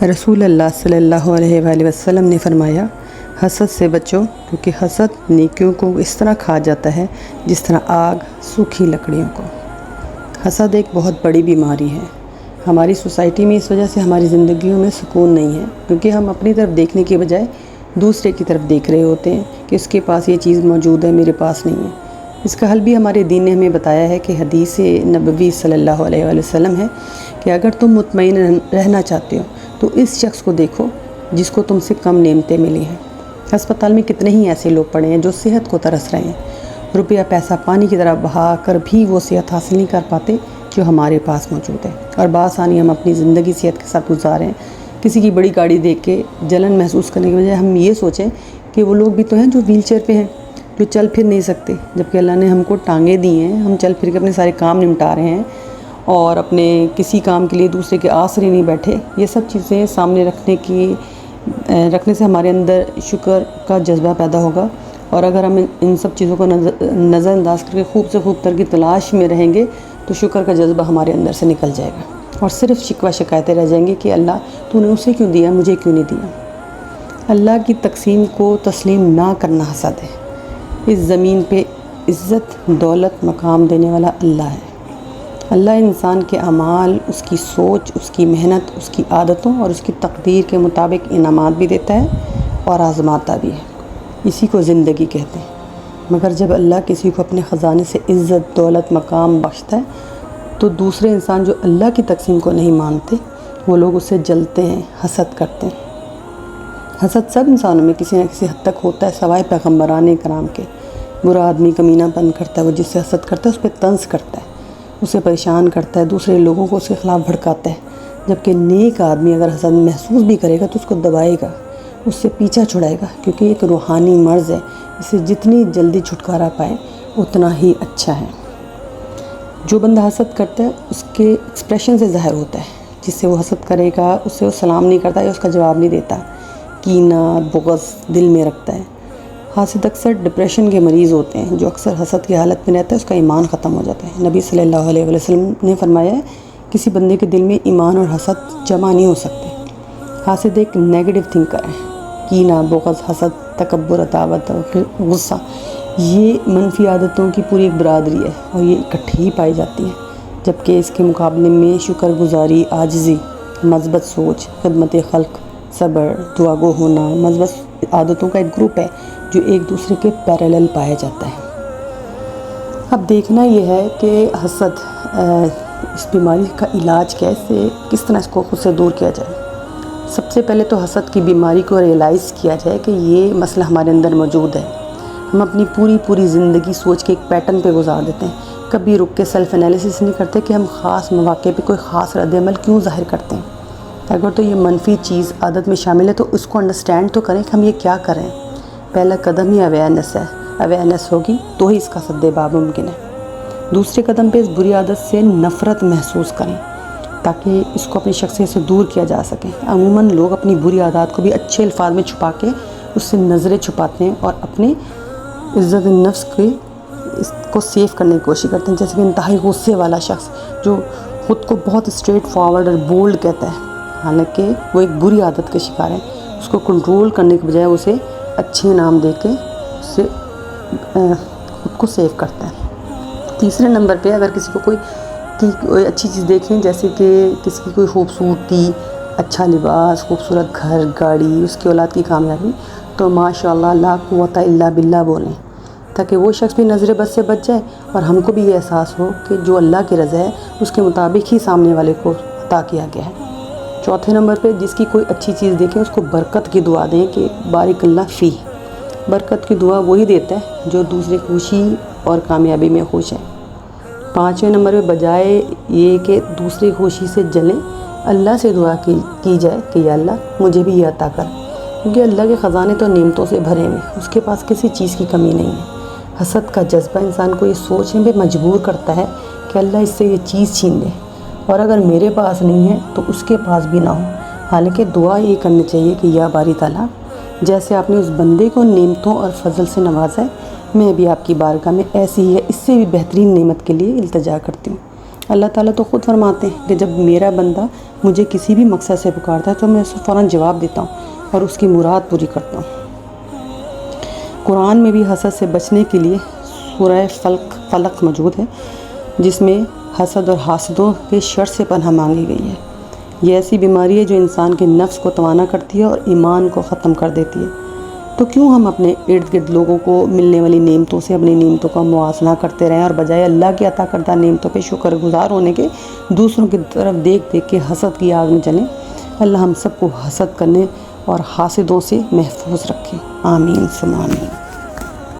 رسول اللہ صلی اللہ علیہ وآلہ وسلم نے فرمایا، حسد سے بچو کیونکہ حسد نیکیوں کو اس طرح کھا جاتا ہے جس طرح آگ سوکھی لکڑیوں کو۔ حسد ایک بہت بڑی بیماری ہے۔ ہماری سوسائٹی میں اس وجہ سے ہماری زندگیوں میں سکون نہیں ہے، کیونکہ ہم اپنی طرف دیکھنے کے بجائے دوسرے کی طرف دیکھ رہے ہوتے ہیں کہ اس کے پاس یہ چیز موجود ہے، میرے پاس نہیں ہے۔ اس کا حل بھی ہمارے دین نے ہمیں بتایا ہے کہ حدیث نبوی صلی اللہ علیہ وآلہ وسلم ہے کہ اگر تم مطمئن رہنا چاہتے ہو تو اس شخص کو دیکھو جس کو تم سے کم نعمتیں ملی ہیں۔ ہسپتال میں کتنے ہی ایسے لوگ پڑے ہیں جو صحت کو ترس رہے ہیں، روپیہ پیسہ پانی کی طرح بہا کر بھی وہ صحت حاصل نہیں کر پاتے جو ہمارے پاس موجود ہے، اور بآسانی ہم اپنی زندگی صحت کے ساتھ گزاریں۔ کسی کی بڑی گاڑی دیکھ کے جلن محسوس کرنے کے بجائے ہم یہ سوچیں کہ وہ لوگ بھی تو ہیں جو ویل چیئر پہ ہیں، جو چل پھر نہیں سکتے، جبکہ اللہ نے ہم کو ٹانگیں دی ہیں، ہم چل پھر کے اپنے سارے کام نمٹا رہے ہیں اور اپنے کسی کام کے لیے دوسرے کے آسرے نہیں بیٹھے۔ یہ سب چیزیں سامنے رکھنے سے ہمارے اندر شکر کا جذبہ پیدا ہوگا، اور اگر ہم ان سب چیزوں کو نظر انداز کر کے خوب سے خوب تر کی تلاش میں رہیں گے تو شکر کا جذبہ ہمارے اندر سے نکل جائے گا، اور صرف شکوہ شکایتیں رہ جائیں گی کہ اللہ تو نے اسے کیوں دیا، مجھے کیوں نہیں دیا۔ اللہ کی تقسیم کو تسلیم نہ کرنا حسد ہے۔ اس زمین پہ عزت، دولت، مقام دینے والا اللہ ہے۔ اللہ انسان کے اعمال، اس کی سوچ، اس کی محنت، اس کی عادتوں اور اس کی تقدیر کے مطابق انعامات بھی دیتا ہے اور آزماتا بھی ہے۔ اسی کو زندگی کہتے ہیں۔ مگر جب اللہ کسی کو اپنے خزانے سے عزت، دولت، مقام بخشتا ہے تو دوسرے انسان جو اللہ کی تقسیم کو نہیں مانتے وہ لوگ اس سے جلتے ہیں، حسد کرتے ہیں۔ حسد سب انسانوں میں کسی نہ کسی حد تک ہوتا ہے، سوائے پیغمبران کرام کے۔ برا آدمی کمینہ پن کرتا ہے، وہ جس سے حسد کرتا ہے اس پہ طنز کرتا ہے، اسے پریشان کرتا ہے، دوسرے لوگوں کو اس کے خلاف بھڑکاتا ہے۔ جبکہ نیک آدمی اگر حسد محسوس بھی کرے گا تو اس کو دبائے گا، اس سے پیچھا چھڑائے گا، کیونکہ ایک روحانی مرض ہے، اسے جتنی جلدی چھٹکارا پائے اتنا ہی اچھا ہے۔ جو بندہ حسد کرتا ہے اس کے ایکسپریشن سے ظاہر ہوتا ہے، جس سے وہ حسد کرے گا اس سے وہ سلام نہیں کرتا یا اس کا جواب نہیں دیتا، کینہ، بغض دل میں رکھتا ہے۔ حاسد اکثر ڈپریشن کے مریض ہوتے ہیں، جو اکثر حسد کی حالت میں رہتا ہے اس کا ایمان ختم ہو جاتا ہے۔ نبی صلی اللہ علیہ وسلم نے فرمایا ہے کسی بندے کے دل میں ایمان اور حسد جمع نہیں ہو سکتے۔ حاسد ایک نیگیٹو تھنکر ہے۔ کینہ، بغض، حسد، تکبر، عداوت، غصہ، یہ منفی عادتوں کی پوری ایک برادری ہے اور یہ اکٹھی ہی پائی جاتی ہیں، جبکہ اس کے مقابلے میں شکر گزاری، عاجزی، مثبت سوچ، خدمت خلق، صبر، دعا گو ہونا، مثبت عادتوں کا ایک گروپ ہے جو ایک دوسرے کے پیرالل پایا جاتا ہے۔ اب دیکھنا یہ ہے کہ حسد، اس بیماری کا علاج کیسے، کس طرح اس کو خود سے دور کیا جائے۔ سب سے پہلے تو حسد کی بیماری کو ریئلائز کیا جائے کہ یہ مسئلہ ہمارے اندر موجود ہے۔ ہم اپنی پوری زندگی سوچ کے ایک پیٹرن پہ گزار دیتے ہیں، کبھی رک کے سیلف انالیسس نہیں کرتے کہ ہم خاص مواقع پہ کوئی خاص رد عمل کیوں ظاہر کرتے ہیں۔ اگر تو یہ منفی چیز عادت میں شامل ہے تو اس کو انڈرسٹینڈ تو کریں کہ ہم یہ کیا کریں۔ پہلا قدم ہی اویئرنیس ہے، اویئرنیس ہوگی تو ہی اس کا سد باب ممکن ہے۔ دوسرے قدم پہ اس بری عادت سے نفرت محسوس کریں تاکہ اس کو اپنی شخصیت سے دور کیا جا سکے۔ عموماً لوگ اپنی بری عادات کو بھی اچھے الفاظ میں چھپا کے اس سے نظریں چھپاتے ہیں اور اپنی عزت نفس کو سیف کرنے کی کوشش کرتے ہیں، جیسے کہ انتہائی غصے والا شخص جو خود کو بہت اسٹریٹ فارورڈ اور بولڈ کہتا ہے، حالانکہ وہ ایک بری عادت کا شکار ہے۔ اس کو کنٹرول کرنے کے بجائے اسے اچھے نام دے کے اس سے خود کو سیو کرتا ہے۔ تیسرے نمبر پہ اگر کسی کو کوئی اچھی چیز دیکھیں، جیسے کہ کسی کی کوئی خوبصورتی، اچھا لباس، خوبصورت گھر، گاڑی، اس کی اولاد کی کامیابی، تو ماشاء اللہ لا قوت الا باللہ بولیں تاکہ وہ شخص بھی نظر بد سے بچ جائے اور ہم کو بھی یہ احساس ہو کہ جو اللہ کی رضا ہے اس کے مطابق ہی سامنے والے کو عطا کیا گیا ہے۔ چوتھے نمبر پہ جس کی کوئی اچھی چیز دیکھیں اس کو برکت کی دعا دیں کہ بارک اللہ فی۔ برکت کی دعا وہی دیتا ہے جو دوسرے خوشی اور کامیابی میں خوش ہے۔ پانچویں نمبر پہ بجائے یہ کہ دوسری خوشی سے جلیں، اللہ سے دعا کی جائے کہ یا اللہ مجھے بھی یہ عطا کر، کیونکہ اللہ کے خزانے تو نعمتوں سے بھرے ہوئے، اس کے پاس کسی چیز کی کمی نہیں ہے۔ حسد کا جذبہ انسان کو یہ سوچنے پہ مجبور کرتا ہے کہ اللہ اس سے یہ چیز چھین لے، اور اگر میرے پاس نہیں ہے تو اس کے پاس بھی نہ ہو۔ حالانکہ دعا یہ کرنی چاہیے کہ یا باری تعالیٰ، جیسے آپ نے اس بندے کو نعمتوں اور فضل سے نوازا ہے، میں بھی آپ کی بارگاہ میں ایسی ہی ہے اس سے بھی بہترین نعمت کے لیے التجا کرتی ہوں۔ اللہ تعالیٰ تو خود فرماتے ہیں کہ جب میرا بندہ مجھے کسی بھی مقصد سے پکارتا ہے تو میں اسے فوراً جواب دیتا ہوں اور اس کی مراد پوری کرتا ہوں۔ قرآن میں بھی حسد سے بچنے کے لیے سورہ فلق موجود ہے، جس میں حسد اور حاسدوں کے شر سے پناہ مانگی گئی ہے۔ یہ ایسی بیماری ہے جو انسان کے نفس کو توانا کرتی ہے اور ایمان کو ختم کر دیتی ہے۔ تو کیوں ہم اپنے ارد گرد لوگوں کو ملنے والی نعمتوں سے اپنی نعمتوں کا موازنہ کرتے رہیں اور بجائے اللہ کی عطا کردہ نعمتوں پہ شکر گزار ہونے کے دوسروں کی طرف دیکھ دیکھ کے حسد کی آگ میں جلیں۔ اللہ ہم سب کو حسد کرنے اور حاسدوں سے محفوظ رکھے، آمین ثم آمین۔